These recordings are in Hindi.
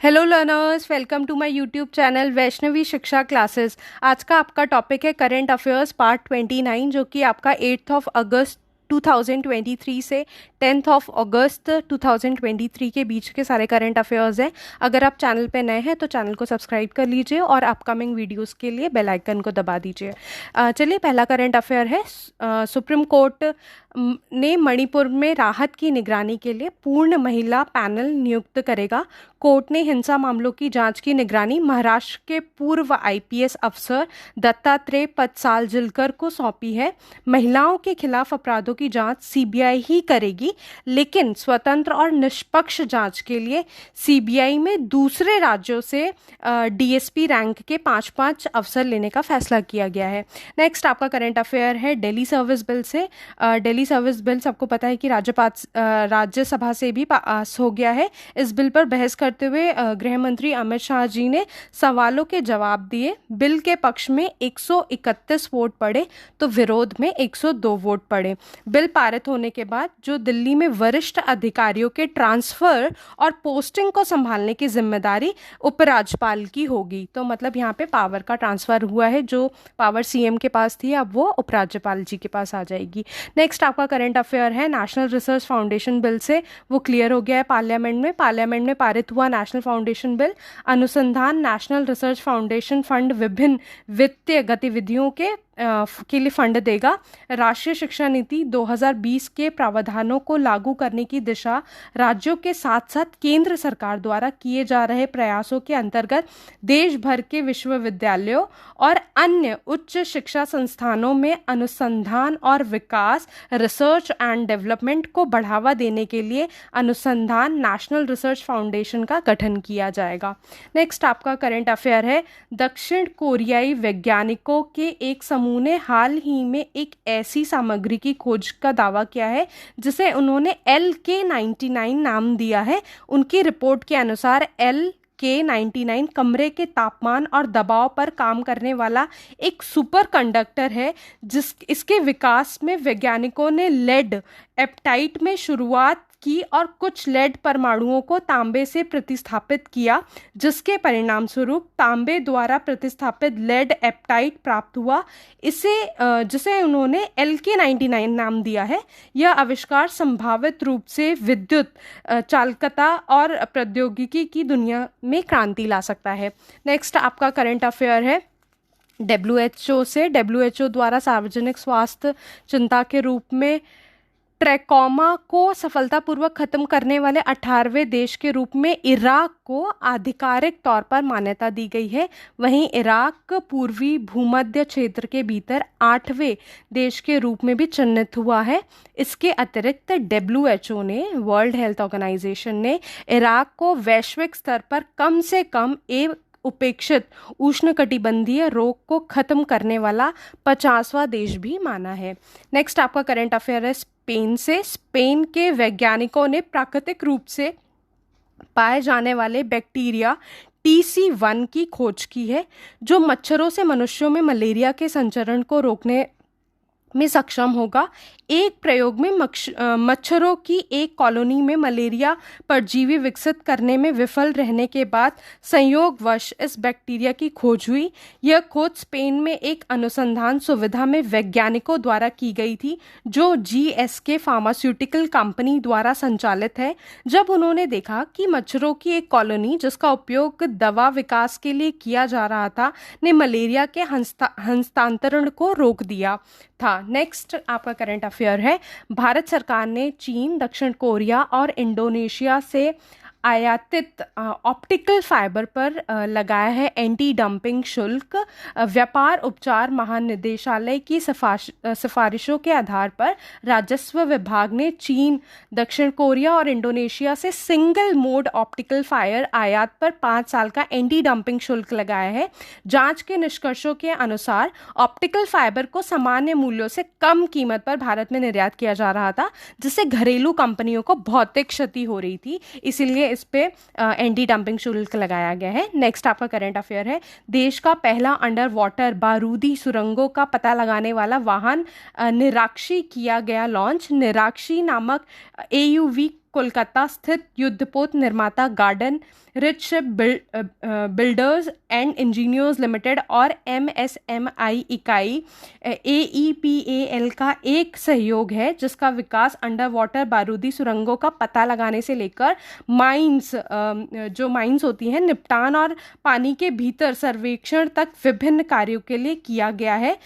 Hello learners, welcome to my YouTube channel Vaishnavi Shiksha classes. आज का आपका टॉपिक है करंट अफेयर्स पार्ट 29, जो कि आपका 8 ऑफ अगस्त 2023 से 10 ऑफ अगस्त 2023 के बीच के सारे करंट अफेयर्स हैं। अगर आप चैनल पे नए हैं तो चैनल को सब्सक्राइब कर लीजिए और अपकमिंग वीडियोस के लिए बेल आइकन को दबा दीजिए। चलिए, पहला करंट अफेयर है। सुप्रीम कोर्ट ने मणिपुर में राहत की निगरानी के लिए पूर्ण महिला पैनल नियुक्त करेगा। कोर्ट ने हिंसा मामलों की जांच की निगरानी महाराष्ट्र के पूर्व आईपीएस अफसर दत्तात्रेय पदसालजिलकर को सौंपी है। महिलाओं के खिलाफ अपराधों की जांच सीबीआई ही करेगी, लेकिन स्वतंत्र और निष्पक्ष जांच के लिए सीबीआई में दूसरे राज्यों से डीएसपी रैंक के 5-5 अफसर लेने का फैसला किया गया है। नेक्स्ट आपका करंट अफेयर है दिल्ली सर्विस बिल से। दिल्ली सर्विस बिल सबको पता है कि राज्यसभा से भी पास हो गया है। इस बिल पर बहस करते हुए गृह मंत्री अमित शाह जी ने सवालों के जवाब दिए। बिल के पक्ष में 131 वोट पड़े तो विरोध में 102 वोट पड़े। बिल पारित होने के बाद जो दिल्ली में वरिष्ठ अधिकारियों के ट्रांसफर और पोस्टिंग को संभालने की जिम्मेदारी उपराज्यपाल की होगी। तो मतलब यहाँ पे पावर का ट्रांसफर हुआ है, जो पावर सीएम के पास थी अब वो उपराज्यपाल जी के पास आ जाएगी। नेक्स्ट आपका करंट अफेयर है नेशनल रिसर्च फाउंडेशन बिल से। वो क्लियर हो गया है पार्लियामेंट में पारित हुआ नेशनल फाउंडेशन बिल अनुसंधान नेशनल रिसर्च फाउंडेशन फंड विभिन्न वित्तीय गतिविधियों के लिए फंड देगा। राष्ट्रीय शिक्षा नीति 2020 के प्रावधानों को लागू करने की दिशा राज्यों के साथ साथ केंद्र सरकार द्वारा किए जा रहे प्रयासों के अंतर्गत देश भर के विश्वविद्यालयों और अन्य उच्च शिक्षा संस्थानों में अनुसंधान और विकास रिसर्च एंड डेवलपमेंट को बढ़ावा देने के लिए अनुसंधान नेशनल रिसर्च फाउंडेशन का गठन किया जाएगा। नेक्स्ट आपका करंट अफेयर है दक्षिण कोरियाई वैज्ञानिकों के एक समूह ने हाल ही में एक ऐसी सामग्री की खोज का दावा किया है जिसे उन्होंने LK99 नाम दिया है। उनकी रिपोर्ट के अनुसार LK99 कमरे के तापमान और दबाव पर काम करने वाला एक सुपर कंडक्टर है। इसके विकास में वैज्ञानिकों ने लेड एप्टाइट में शुरुआत की और कुछ लेड परमाणुओं को तांबे से प्रतिस्थापित किया, जिसके परिणाम स्वरूप तांबे द्वारा प्रतिस्थापित लेड एप्टाइट प्राप्त हुआ। जिसे उन्होंने LK99 नाम दिया है। यह आविष्कार संभावित रूप से विद्युत चालकता और प्रौद्योगिकी की दुनिया में क्रांति ला सकता है। नेक्स्ट आपका करंट अफेयर है WHO से। WHO द्वारा सार्वजनिक स्वास्थ्य चिंता के रूप में ट्रैकोमा को सफलतापूर्वक खत्म करने वाले 18वें देश के रूप में इराक को आधिकारिक तौर पर मान्यता दी गई है। वहीं इराक पूर्वी भूमध्य क्षेत्र के भीतर 8वें देश के रूप में भी चिन्हित हुआ है। इसके अतिरिक्त WHO ने, वर्ल्ड हेल्थ ऑर्गेनाइजेशन ने, इराक को वैश्विक स्तर पर कम से कम एक उपेक्षित उष्णकटिबंधीय रोग को खत्म करने वाला 50वां देश भी माना है। नेक्स्ट आपका करंट अफेयर है स्पेन से। स्पेन के वैज्ञानिकों ने प्राकृतिक रूप से पाए जाने वाले बैक्टीरिया TC1 की खोज की है, जो मच्छरों से मनुष्यों में मलेरिया के संचरण को रोकने में सक्षम होगा। एक प्रयोग में मच्छरों की एक कॉलोनी में मलेरिया परजीवी विकसित करने में विफल रहने के बाद संयोगवश इस बैक्टीरिया की खोज हुई। यह खोज स्पेन में एक अनुसंधान सुविधा में वैज्ञानिकों द्वारा की गई थी, जो GSK फार्मास्यूटिकल कंपनी द्वारा संचालित है। जब उन्होंने देखा कि मच्छरों की एक कॉलोनी, जिसका उपयोग दवा विकास के लिए किया जा रहा था, ने मलेरिया के हस्तांतरण को रोक दिया था। नेक्स्ट आपका करंट अफेयर है भारत सरकार ने चीन, दक्षिण कोरिया और इंडोनेशिया से आयातित ऑप्टिकल फाइबर पर लगाया है एंटी डंपिंग शुल्क। व्यापार उपचार महानिदेशालय की सिफारिशों के आधार पर राजस्व विभाग ने चीन, दक्षिण कोरिया और इंडोनेशिया से सिंगल मोड ऑप्टिकल फाइबर आयात पर 5 साल का एंटी डंपिंग शुल्क लगाया है। जांच के निष्कर्षों के अनुसार ऑप्टिकल फाइबर को सामान्य मूल्यों से कम कीमत पर भारत में निर्यात किया जा रहा था, जिससे घरेलू कंपनियों को भौतिक क्षति हो रही थी। इसीलिए इस पे एंटी डंपिंग शुल्क लगाया गया है। नेक्स्ट आपका करंट अफेयर है देश का पहला अंडर वाटर बारूदी सुरंगों का पता लगाने वाला वाहन निराक्षी किया गया लॉन्च। निराक्षी नामक AUV कोलकाता स्थित युद्धपोत निर्माता garden rich ship builders and engineers limited और MSMI इकाई AEPAL का एक सहयोग है, जिसका विकास अंडर वाटर बारूदी सुरंगों का पता लगाने से लेकर माइंस, जो माइंस होती हैं, निपटान और पानी के भीतर सर्वेक्षण तक विभिन्न कार्यों के लिए किया गया है।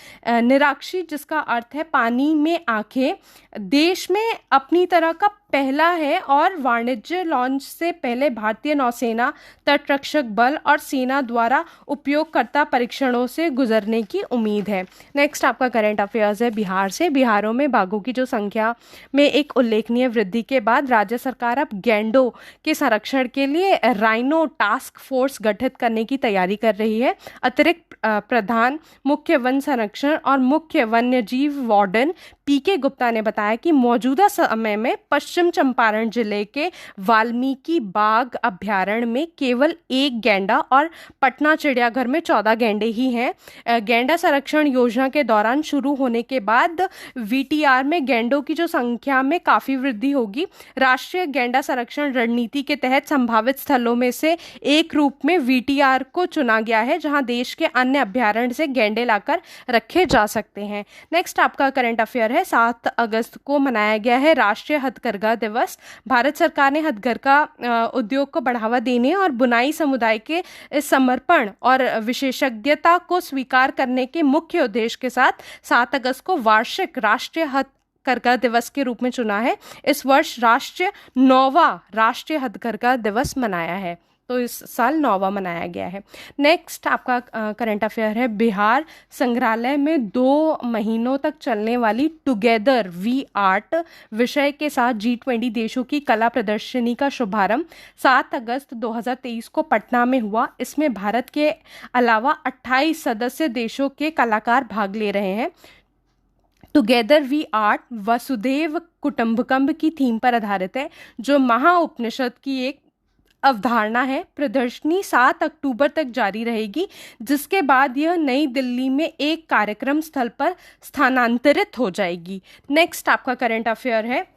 निराक्षी, जिसका अर्थ है पानी में आंखें, देश में अपनी तरह का पहला है और वाणिज्य लॉन्च से पहले भारतीय नौसेना, तटरक्षक बल और सेना द्वारा उपयोगकर्ता परीक्षणों से गुजरने की उम्मीद है। नेक्स्ट आपका करंट अफेयर्स है बिहार से। बिहारों में बाघों की जो संख्या में एक उल्लेखनीय वृद्धि के बाद राज्य सरकार अब गैंडों के संरक्षण के लिए राइनो टास्क फोर्स गठित करने की तैयारी कर रही है। अतिरिक्त प्रधान मुख्य वन संरक्षण और मुख्य वन्यजीव वार्डन PK गुप्ता ने बताया कि मौजूदा समय में पश्चिम चंपारण जिले के वाल्मीकि बाघ अभ्यारण्य में केवल एक गैंडा और पटना चिड़ियाघर में 14 गैंडे ही हैं। गैंडा संरक्षण योजना के दौरान शुरू होने के बाद VTR में गैंडों की जो संख्या में काफ़ी वृद्धि होगी। राष्ट्रीय गैंडा संरक्षण रणनीति के तहत संभावित स्थलों में से एक रूप में VTR को चुना गया है, जहां देश के अन्य अभ्यारण्य से गैंडे लाकर रखे जा सकते हैं। नेक्स्ट आपका करंट अफेयर है 7 अगस्त को मनाया गया है राष्ट्रीय हथकरघा दिवस। भारत सरकार ने हथकरघा उद्योग को बढ़ावा देने और बुनाई समुदाय के समर्पण और विशेषज्ञता को स्वीकार करने के मुख्य उद्देश्य के साथ 7 अगस्त को वार्षिक राष्ट्रीय हथकरघा दिवस के रूप में चुना है। इस वर्ष राष्ट्रीय 9वां राष्ट्रीय हथकरघा दिवस मनाया है, तो इस साल 9वां मनाया गया है। नेक्स्ट आपका करंट अफेयर है बिहार संग्रहालय में 2 महीनों तक चलने वाली टुगेदर वी आर्ट विषय के साथ G20 देशों की कला प्रदर्शनी का शुभारंभ 7 अगस्त 2023 को पटना में हुआ। इसमें भारत के अलावा 28 सदस्य देशों के कलाकार भाग ले रहे हैं। टुगेदर वी आर्ट वसुधैव कुटुंबकम की थीम पर आधारित है, जो महाउपनिषद की एक अवधारणा है। प्रदर्शनी 7 अक्टूबर तक जारी रहेगी, जिसके बाद यह नई दिल्ली में एक कार्यक्रम स्थल पर स्थानांतरित हो जाएगी। नेक्स्ट आपका करंट अफेयर है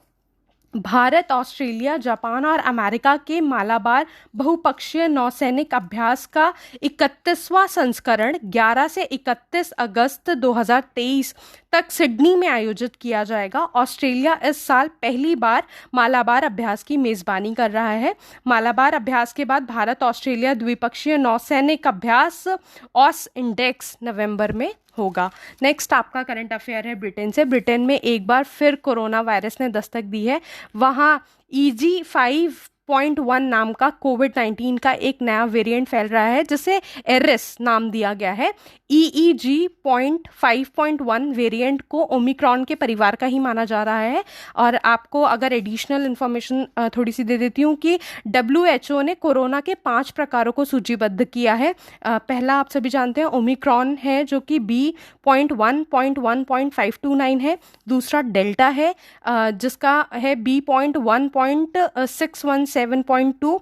भारत, ऑस्ट्रेलिया, जापान और अमेरिका के मालाबार बहुपक्षीय नौसैनिक अभ्यास का 31वां संस्करण 11 से 31 अगस्त 2023 तक सिडनी में आयोजित किया जाएगा। ऑस्ट्रेलिया इस साल पहली बार मालाबार अभ्यास की मेजबानी कर रहा है। मालाबार अभ्यास के बाद भारत ऑस्ट्रेलिया द्विपक्षीय नौसैनिक अभ्यास ऑस इंडेक्स नवंबर में होगा। नेक्स्ट आपका करंट अफेयर है ब्रिटेन से। ब्रिटेन में एक बार फिर कोरोना वायरस ने दस्तक दी है। वहाँ EG5.1 नाम का कोविड-19 का एक नया वेरिएंट फैल रहा है, जिसे एरिस नाम दिया गया है। EEG.5.1 वेरिएंट को ओमिक्रॉन के परिवार का ही माना जा रहा है। और आपको अगर एडिशनल इन्फॉर्मेशन थोड़ी सी दे देती हूँ कि WHO ने कोरोना के 5 प्रकारों को सूचीबद्ध किया है। पहला आप सभी जानते हैं ओमिक्रॉन है, जो कि B.1.1.529 है। दूसरा डेल्टा है, जिसका है B.1.617.2।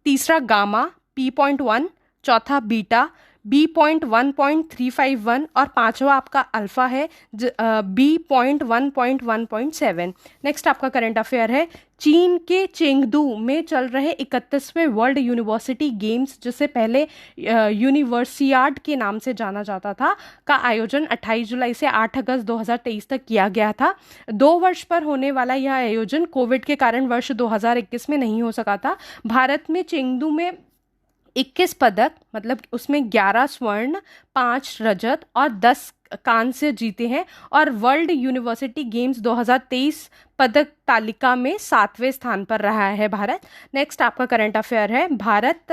तीसरा गामा P.1। चौथा बीटा B.1.351 और पांचवा आपका अल्फा है B.1.1.7। नेक्स्ट आपका करंट अफेयर है चीन के चेंगडू में चल रहे 31वें वर्ल्ड यूनिवर्सिटी गेम्स, जिसे पहले यूनिवर्सियाड के नाम से जाना जाता था, का आयोजन 28 जुलाई से 8 अगस्त 2023 तक किया गया था। 2 वर्ष पर होने वाला यह आयोजन कोविड के कारण वर्ष 2021 में नहीं हो सका था। भारत में चेंगडू में 21 पदक, मतलब उसमें 11 स्वर्ण, 5 रजत और 10 कांस्य जीते हैं और वर्ल्ड यूनिवर्सिटी गेम्स 2023 पदक तालिका में 7वें स्थान पर रहा है भारत। नेक्स्ट आपका करंट अफेयर है भारत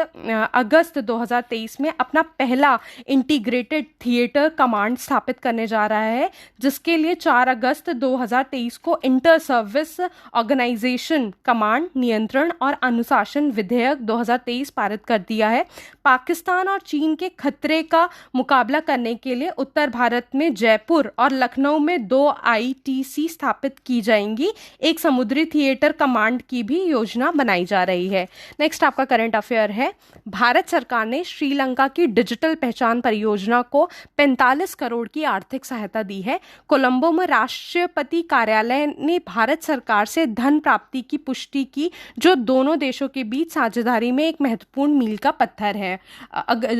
अगस्त 2023 में अपना पहला इंटीग्रेटेड थिएटर कमांड स्थापित करने जा रहा है, जिसके लिए 4 अगस्त 2023 को इंटर सर्विस ऑर्गेनाइजेशन कमांड नियंत्रण और अनुशासन विधेयक 2023 पारित कर दिया है। पाकिस्तान और चीन के खतरे का मुकाबला करने के लिए उत्तर भारत में जयपुर और लखनऊ में 2 आईटीसी स्थापित की जाएंगी। एक समुद्री थिएटर कमांड की भी योजना बनाई जा रही है। नेक्स्ट आपका करंट अफेयर है, भारत सरकार ने श्रीलंका की डिजिटल पहचान परियोजना को 45 करोड़ की आर्थिक सहायता दी है। कोलंबो में राष्ट्रपति कार्यालय ने भारत सरकार से धन प्राप्ति की पुष्टि की, जो दोनों देशों के बीच साझेदारी में एक महत्वपूर्ण मील का पत्थर है।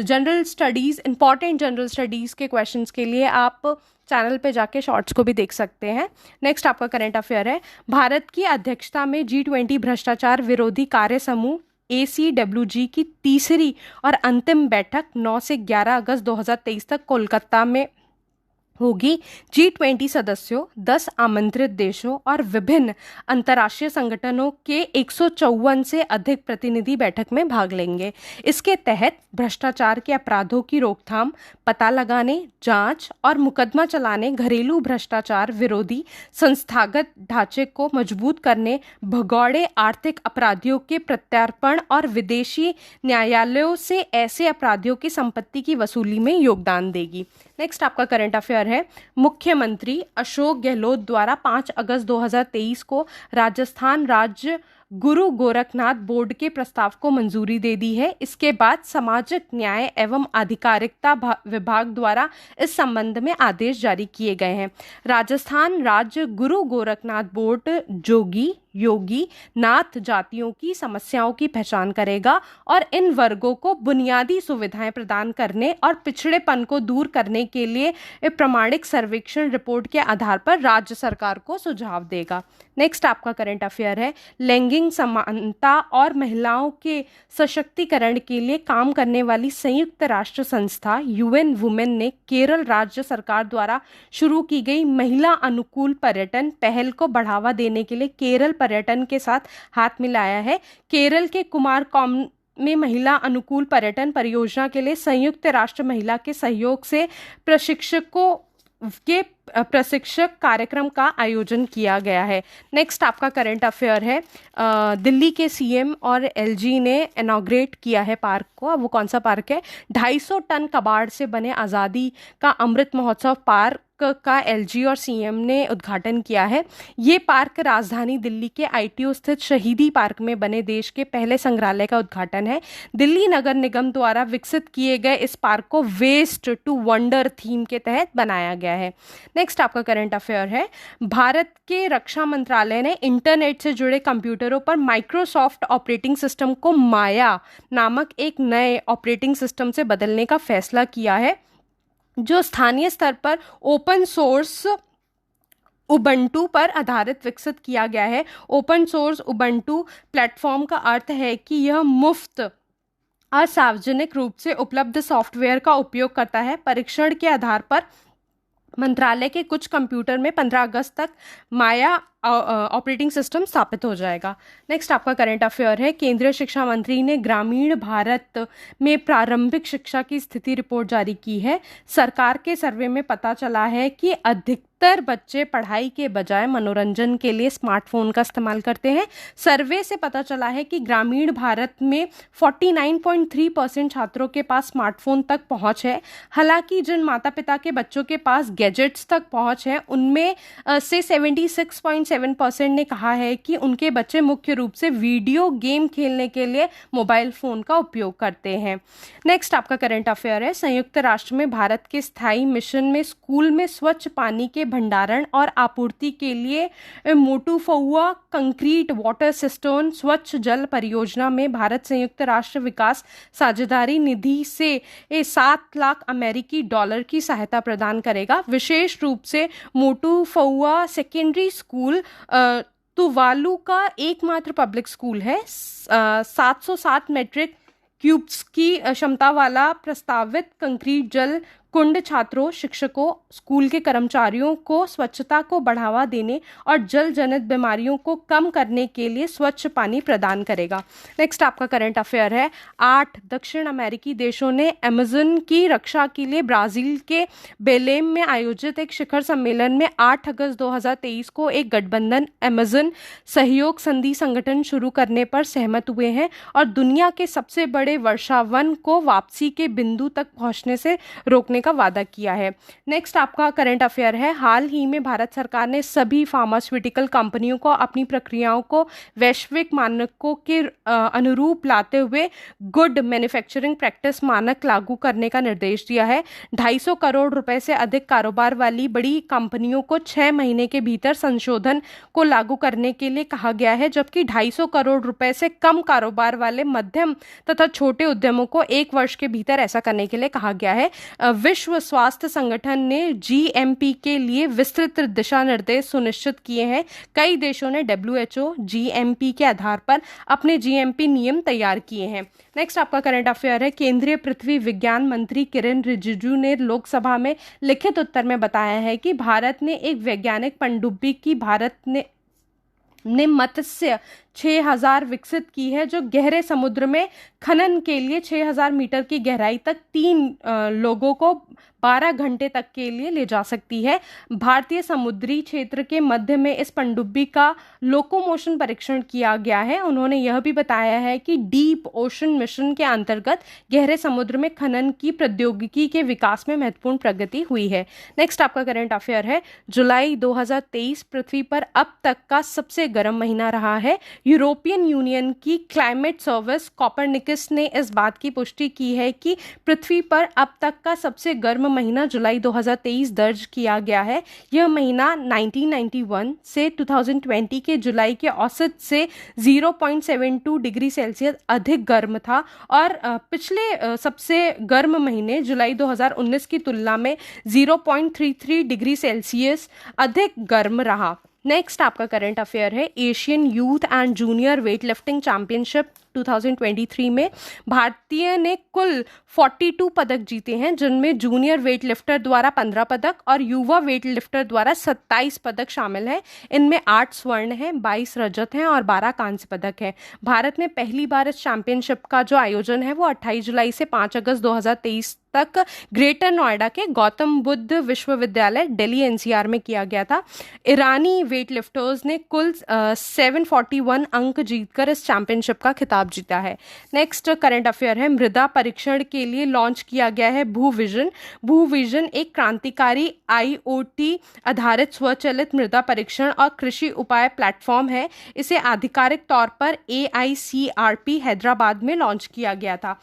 General studies, important general studies के क्वेश्चंस के लिए आप चैनल पे जाके शॉर्ट्स को भी देख सकते हैं। नेक्स्ट आपका करंट अफेयर है, भारत की अध्यक्षता में G20 भ्रष्टाचार विरोधी कार्य समूह ACWG की तीसरी और अंतिम बैठक 9 से 11 अगस्त 2023 तक कोलकाता में होगी। G20 सदस्यों, 10 आमंत्रित देशों और विभिन्न अंतर्राष्ट्रीय संगठनों के 154 से अधिक प्रतिनिधि बैठक में भाग लेंगे। इसके तहत भ्रष्टाचार के अपराधों की रोकथाम, पता लगाने, जांच और मुकदमा चलाने, घरेलू भ्रष्टाचार विरोधी संस्थागत ढांचे को मजबूत करने, भगोड़े आर्थिक अपराधियों के प्रत्यार्पण और विदेशी न्यायालयों से ऐसे अपराधियों की संपत्ति की वसूली में योगदान देगी। नेक्स्ट आपका करंट अफेयर है, मुख्यमंत्री अशोक गहलोत द्वारा 5 अगस्त 2023 को राजस्थान राज्य गुरु गोरखनाथ बोर्ड के प्रस्ताव को मंजूरी दे दी है। इसके बाद सामाजिक न्याय एवं अधिकारिता विभाग द्वारा इस संबंध में आदेश जारी किए गए हैं। राजस्थान राज्य गुरु गोरखनाथ बोर्ड जोगी, योगी, नाथ जातियों की समस्याओं की पहचान करेगा और इन वर्गों को बुनियादी सुविधाएं प्रदान करने और पिछड़ेपन को दूर करने के लिए प्रमाणिक सर्वेक्षण रिपोर्ट के आधार पर राज्य सरकार को सुझाव देगा। नेक्स्ट आपका करंट अफेयर है, लैंगिक समानता और महिलाओं के सशक्तिकरण के लिए काम करने वाली संयुक्त राष्ट्र संस्था UN वुमेन ने केरल राज्य सरकार द्वारा शुरू की गई महिला अनुकूल पर्यटन पहल को बढ़ावा देने के लिए केरल पर्यटन के साथ हाथ मिलाया है। केरल के कुमारकोम में महिला अनुकूल पर्यटन परियोजना के लिए संयुक्त राष्ट्र महिला के सहयोग से प्रशिक्षक कार्यक्रम का आयोजन किया गया है। नेक्स्ट आपका करंट अफेयर है, दिल्ली के CM और LG ने इनॉग्रेट किया है पार्क को। अब वो कौन सा पार्क है? 250 टन कबाड़ से बने आज़ादी का अमृत महोत्सव पार्क का LG और CM ने उद्घाटन किया है। ये पार्क राजधानी दिल्ली के ITO स्थित शहीदी पार्क में बने देश के पहले संग्रहालय का उद्घाटन है। दिल्ली नगर निगम द्वारा विकसित किए गए इस पार्क को वेस्ट टू वंडर थीम के तहत बनाया गया है। नेक्स्ट आपका करंट अफेयर है, भारत के रक्षा मंत्रालय ने इंटरनेट से जुड़े कंप्यूटरों पर माइक्रोसॉफ्ट ऑपरेटिंग सिस्टम को माया नामक एक नए ऑपरेटिंग सिस्टम से बदलने का फैसला किया है, जो स्थानीय स्तर पर ओपन सोर्स उबंटू पर आधारित विकसित किया गया है। ओपन सोर्स उबंटू प्लेटफॉर्म का अर्थ है कि यह मुफ्त और सार्वजनिक रूप से उपलब्ध सॉफ्टवेयर का उपयोग करता है। परीक्षण के आधार पर मंत्रालय के कुछ कंप्यूटर में 15 अगस्त तक माया ऑपरेटिंग सिस्टम स्थापित हो जाएगा। नेक्स्ट आपका करंट अफेयर है, केंद्रीय शिक्षा मंत्री ने ग्रामीण भारत में प्रारंभिक शिक्षा की स्थिति रिपोर्ट जारी की है। सरकार के सर्वे में पता चला है कि अधिकतर बच्चे पढ़ाई के बजाय मनोरंजन के लिए स्मार्टफोन का इस्तेमाल करते हैं। सर्वे से पता चला है कि ग्रामीण भारत में 49.3% छात्रों के पास स्मार्टफोन तक पहुंच है। हालांकि जिन माता पिता के बच्चों के पास गैजेट्स तक पहुंच है, उनमें से 76.7% ने कहा है कि उनके बच्चे मुख्य रूप से वीडियो गेम खेलने के लिए मोबाइल फ़ोन का उपयोग करते हैं। नेक्स्ट आपका करंट अफेयर है, संयुक्त राष्ट्र में भारत के स्थायी मिशन में स्कूल में स्वच्छ पानी के भंडारण और आपूर्ति के लिए मोटूफुआ कंक्रीट वाटर सिस्टम स्वच्छ जल परियोजना में भारत संयुक्त राष्ट्र विकास साझेदारी निधि से 7 लाख अमेरिकी डॉलर की सहायता प्रदान करेगा। विशेष रूप से मोटूफुआ सेकेंडरी स्कूल तुवालू का एकमात्र पब्लिक स्कूल है। 707 मेट्रिक क्यूब्स की क्षमता वाला प्रस्तावित कंक्रीट जल कुंड छात्रों, शिक्षकों, स्कूल के कर्मचारियों को स्वच्छता को बढ़ावा देने और जल जनित बीमारियों को कम करने के लिए स्वच्छ पानी प्रदान करेगा। नेक्स्ट आपका करंट अफेयर है, 8 दक्षिण अमेरिकी देशों ने अमेज़न की रक्षा के लिए ब्राज़ील के बेलेम में आयोजित एक शिखर सम्मेलन में 8 अगस्त 2023 को एक गठबंधन अमेज़न सहयोग संधि संगठन शुरू करने पर सहमत हुए हैं और दुनिया के सबसे बड़े वर्षावन को वापसी के बिंदु तक पहुंचने से रोकने का वादा किया है। नेक्स्ट आपका करंट अफेयर है, हाल ही में भारत सरकार ने सभी फार्मास्यूटिकल कंपनियों को अपनी प्रक्रियाओं को वैश्विक मानकों के अनुरूप लाते हुए गुड मैन्युफैक्चरिंग प्रैक्टिस मानक लागू करने का निर्देश दिया है। 250 करोड़ रुपए से अधिक कारोबार वाली बड़ी कंपनियों को 6 महीने के भीतर संशोधन को लागू करने के लिए कहा गया है, जबकि 250 करोड़ रुपए से कम कारोबार वाले मध्यम तथा छोटे उद्यमों को 1 वर्ष के भीतर ऐसा करने के लिए कहा गया है। विश्व स्वास्थ्य संगठन ने जीएमपी के लिए विस्तृत दिशा निर्देश सुनिश्चित किए हैं। कई देशों ने डब्ल्यूएचओ जीएमपी के आधार पर अपने जीएमपी नियम तैयार किए हैं। नेक्स्ट आपका करंट अफेयर है, केंद्रीय पृथ्वी विज्ञान मंत्री किरेन रिजिजू ने लोकसभा में लिखित उत्तर में बताया है कि भारत ने एक वैज्ञानिक पनडुब्बी की भारत ने मत्स्य 6000 विकसित की है, जो गहरे समुद्र में खनन के लिए 6000 मीटर की गहराई तक 3 लोगों को 12 घंटे तक के लिए ले जा सकती है। भारतीय समुद्री क्षेत्र के मध्य में इस पनडुब्बी का लोकोमोशन परीक्षण किया गया है। उन्होंने यह भी बताया है कि डीप ओशन मिशन के अंतर्गत गहरे समुद्र में खनन की प्रौद्योगिकी के विकास में महत्वपूर्ण प्रगति हुई है। नेक्स्ट आपका करंट अफेयर है, जुलाई 2023 पृथ्वी पर अब तक का सबसे गर्म महीना रहा है। यूरोपियन यूनियन की क्लाइमेट सर्विस कोपरनिकस ने इस बात की पुष्टि की है कि पृथ्वी पर अब तक का सबसे गर्म महीना जुलाई 2023 दर्ज किया गया है। यह महीना 1991 से 2020 के जुलाई के औसत से 0.72 डिग्री सेल्सियस अधिक गर्म था और पिछले सबसे गर्म महीने जुलाई 2019 की तुलना में 0.33 डिग्री सेल्सियस अधिक गर्म रहा। नेक्स्ट आपका करंट अफेयर है, Asian youth and junior weight lifting championship 2023 में भारतीय ने कुल 42 पदक जीते हैं, जिनमें जूनियर वेट लिफ्टर द्वारा 15 पदक और युवा वेट लिफ्टर द्वारा 27 पदक शामिल हैं। इनमें 8 स्वर्ण हैं, 22 रजत हैं और 12 कांस्य पदक हैं। भारत ने पहली बार इस चैंपियनशिप का जो आयोजन है वो 28 जुलाई से 5 अगस्त 2023 तक ग्रेटर नोएडा के गौतम बुद्ध विश्वविद्यालय दिल्ली एनसीआर में किया गया था। ईरानी वेट लिफ्टर्स ने कुल 741 अंक जीतकर इस चैंपियनशिप का खिताब जीता है। नेक्स्ट करंट अफेयर है, मृदा परीक्षण के लिए लॉन्च किया गया है भूविजन एक क्रांतिकारी आईओटी आधारित स्वचालित मृदा परीक्षण और कृषि उपाय प्लेटफॉर्म है। इसे आधिकारिक तौर पर AICRP हैदराबाद में लॉन्च किया गया था।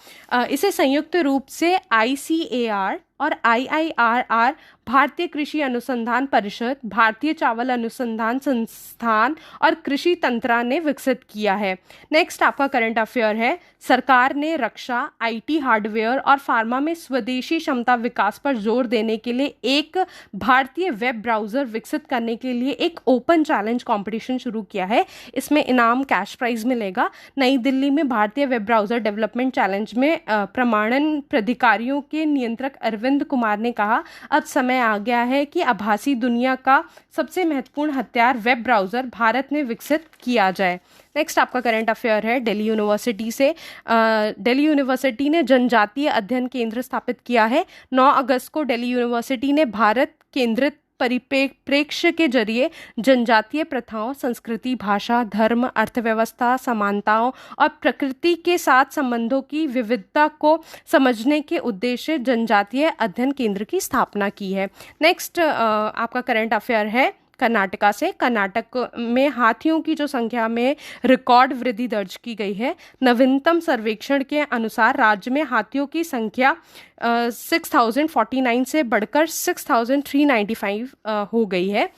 इसे संयुक्त रूप से ICAR और IIRR भारतीय कृषि अनुसंधान परिषद, भारतीय चावल अनुसंधान संस्थान और कृषि तंत्रा ने विकसित किया है। नेक्स्ट आपका करंट अफेयर है, सरकार ने रक्षा, IT हार्डवेयर और फार्मा में स्वदेशी क्षमता विकास पर जोर देने के लिए एक भारतीय वेब ब्राउज़र विकसित करने के लिए एक ओपन चैलेंज कंपटीशन शुरू किया है। इसमें इनाम कैश प्राइज मिलेगा। नई दिल्ली में भारतीय वेब ब्राउज़र डेवलपमेंट चैलेंज में प्रमाणन प्राधिकारियों के नियंत्रक अरविंद कुमार ने कहा, अब समय आ गया है कि आभासी दुनिया का सबसे महत्वपूर्ण हथियार वेब ब्राउज़र भारत में विकसित किया जाए। नेक्स्ट आपका करंट अफेयर है, दिल्ली यूनिवर्सिटी से। दिल्ली यूनिवर्सिटी ने जनजातीय अध्ययन केंद्र स्थापित किया है। 9 अगस्त को दिल्ली यूनिवर्सिटी ने भारत केंद्रित परिप्रेक्ष्य के जरिए जनजातीय प्रथाओं, संस्कृति, भाषा, धर्म, अर्थव्यवस्था, समानताओं और प्रकृति के साथ संबंधों की विविधता को समझने के उद्देश्य जनजातीय अध्ययन केंद्र की स्थापना की है। नेक्स्ट आपका करंट अफेयर है कर्नाटका से। कर्नाटक में हाथियों की जो संख्या में रिकॉर्ड वृद्धि दर्ज की गई है। नवीनतम सर्वेक्षण के अनुसार राज्य में हाथियों की संख्या 6049 से बढ़कर 6395 हो गई है।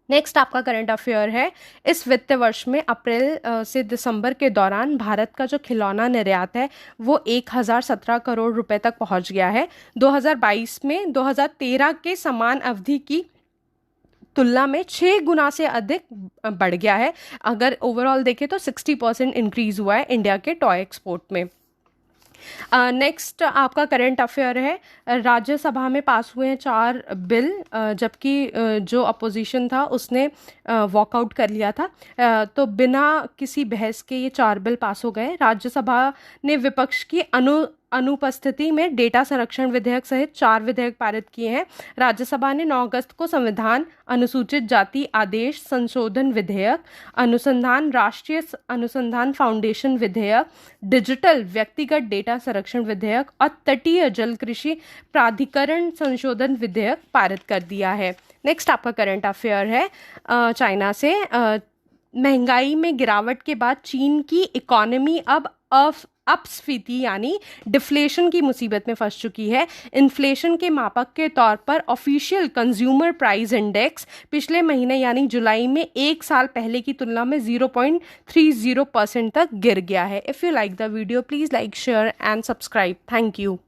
नेक्स्ट आपका करंट अफेयर है, इस वित्त वर्ष में अप्रैल से दिसंबर के दौरान भारत का जो खिलौना निर्यात है वो 1017 करोड़ रुपए तक पहुंच गया है। 2022 में 2013 के समान अवधि की तुलना में 6 गुना से अधिक बढ़ गया है। अगर ओवरऑल देखें तो 60% इंक्रीज हुआ है इंडिया के टॉय एक्सपोर्ट में। नेक्स्ट आपका करंट अफेयर है, राज्यसभा में पास हुए हैं 4 बिल, जबकि जो अपोजिशन था उसने वॉकआउट कर लिया था। तो बिना किसी बहस के ये 4 बिल पास हो गए। राज्यसभा ने विपक्ष की अनुपस्थिति में डेटा संरक्षण विधेयक सहित 4 विधेयक पारित किए हैं। राज्यसभा ने 9 अगस्त को संविधान अनुसूचित जाति आदेश संशोधन विधेयक, अनुसंधान राष्ट्रीय अनुसंधान फाउंडेशन विधेयक, डिजिटल व्यक्तिगत डेटा संरक्षण विधेयक और तटीय जल कृषि प्राधिकरण संशोधन विधेयक पारित कर दिया है। नेक्स्ट आपका करंट अफेयर है चाइना से। महंगाई में गिरावट के बाद चीन की इकोनॉमी अब अपस्फीति यानी डिफ्लेशन की मुसीबत में फंस चुकी है। इन्फ्लेशन के मापक के तौर पर ऑफिशियल कंज्यूमर प्राइस इंडेक्स पिछले महीने यानी जुलाई में 1 साल पहले की तुलना में 0.30% तक गिर गया है। If you like the video please like share and subscribe. Thank you.